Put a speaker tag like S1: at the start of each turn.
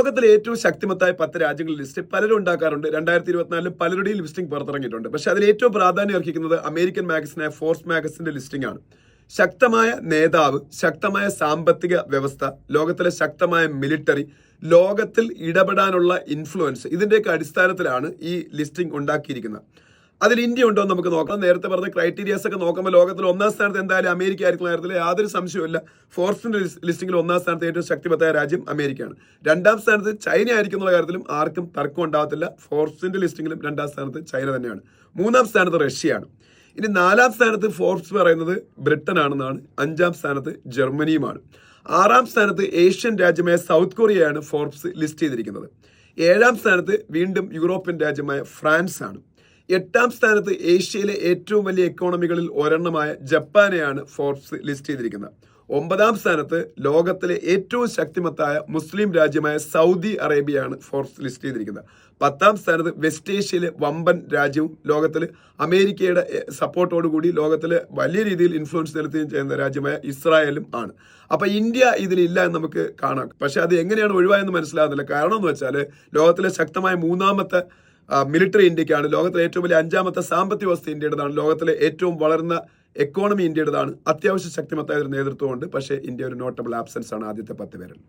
S1: ലോകത്തിലെ ഏറ്റവും ശക്തിമത്തായ 10 രാജ്യങ്ങളുടെ ലിസ്റ്റ് പലരും ഉണ്ടാക്കാറുണ്ട്. 2024 പലരുടെയും ലിസ്റ്റിംഗ് പുറത്തിറങ്ങിയിട്ടുണ്ട്. പക്ഷെ അതിൽ ഏറ്റവും പ്രാധാന്യം അർഹിക്കുന്നത് അമേരിക്കൻ മാഗസിനായ ഫോർബ്സ് മാഗസിന്റെ ലിസ്റ്റിംഗ് ആണ്. ശക്തമായ നേതാവ്, ശക്തമായ സാമ്പത്തിക വ്യവസ്ഥ, ലോകത്തിലെ ശക്തമായ മിലിറ്ററി, ലോകത്തിൽ ഇടപെടാനുള്ള ഇൻഫ്ലുവൻസ്, ഇതിന്റെയൊക്കെ അടിസ്ഥാനത്തിലാണ് ഈ ലിസ്റ്റിംഗ് ഉണ്ടാക്കിയിരിക്കുന്നത്. അതിൽ ഇന്ത്യ ഉണ്ടോ എന്ന് നമുക്ക് നോക്കാം. നേരത്തെ പറഞ്ഞ ക്രൈറ്റീരിയാസ് ഒക്കെ നോക്കുമ്പോൾ ലോകത്തിൽ 1-ാം സ്ഥാനത്ത് എന്തായാലും അമേരിക്ക ആയിരിക്കും. കാര്യത്തിൽ യാതൊരു സംശയമില്ല. ഫോർബ്സിന്റെ ലിസ്റ്റിംഗിൽ 1-ാം സ്ഥാനത്ത് ഏറ്റവും ശക്തിമത്തായ രാജ്യം അമേരിക്കയാണ്. 2-ാം സ്ഥാനത്ത് ചൈന ആയിരിക്കും എന്നുള്ള കാര്യത്തിലും ആർക്കും തർക്കം ഉണ്ടാകത്തില്ല. ഫോർബ്സിന്റെ ലിസ്റ്റിംഗിലും 2-ാം സ്ഥാനത്ത് ചൈന തന്നെയാണ്. 3-ാം സ്ഥാനത്ത് റഷ്യയാണ്. ഇനി 4-ാം സ്ഥാനത്ത് ഫോർബ്സ് പറയുന്നത് ബ്രിട്ടൻ ആണെന്നാണ്. 5-ാം സ്ഥാനത്ത് ജർമ്മനിയുമാണ്. 6-ാം സ്ഥാനത്ത് ഏഷ്യൻ രാജ്യമായ സൗത്ത് കൊറിയയാണ് ഫോർബ്സ് ലിസ്റ്റ് ചെയ്തിരിക്കുന്നത്. 7-ാം സ്ഥാനത്ത് വീണ്ടും യൂറോപ്യൻ രാജ്യമായ ഫ്രാൻസ് ആണ്. 8-ാം സ്ഥാനത്ത് ഏഷ്യയിലെ ഏറ്റവും വലിയ എക്കോണമികളിൽ ഒരെണ്ണമായ ജപ്പാനെയാണ് ഫോർബ്സ് ലിസ്റ്റ് ചെയ്തിരിക്കുന്നത്. 9-ാം സ്ഥാനത്ത് ലോകത്തിലെ ഏറ്റവും ശക്തിമത്തായ മുസ്ലിം രാജ്യമായ സൗദി അറേബ്യയാണ് ഫോർബ്സ് ലിസ്റ്റ് ചെയ്തിരിക്കുന്നത്. 10-ാം സ്ഥാനത്ത് വെസ്റ്റ് ഏഷ്യയിലെ വമ്പൻ രാജ്യവും ലോകത്തിൽ അമേരിക്കയുടെ സപ്പോർട്ടോടുകൂടി ലോകത്തിൽ വലിയ രീതിയിൽ ഇൻഫ്ലുവൻസ് ചെലുത്തുകയും ചെയ്യുന്ന രാജ്യമായ ഇസ്രായേലും ആണ്. അപ്പൊ ഇന്ത്യ ഇതിലില്ല എന്ന് നമുക്ക് കാണാം. പക്ഷെ അത് എങ്ങനെയാണ് ഒഴിവായെന്ന് മനസ്സിലാകുന്നില്ല. കാരണം എന്ന് വെച്ചാൽ ലോകത്തിലെ ശക്തമായ 3-ാമത്തെ മിലിറ്ററി ഇന്ത്യക്കാണ്. ലോകത്തിലെ ഏറ്റവും വലിയ 5-ാമത്തെ സാമ്പത്തിക വ്യവസ്ഥ ഇന്ത്യയുടേതാണ്. ലോകത്തിലെ ഏറ്റവും വളർന്ന എക്കോണമി ഇന്ത്യയുടേതാണ്. അത്യാവശ്യം ശക്തിമത്തായ ഒരു നേതൃത്വമുണ്ട്. പക്ഷേ ഇന്ത്യ ഒരു നോട്ടബിൾ ആബ്സെൻസ് ആണ് ആദ്യത്തെ 10 പേരിൽ.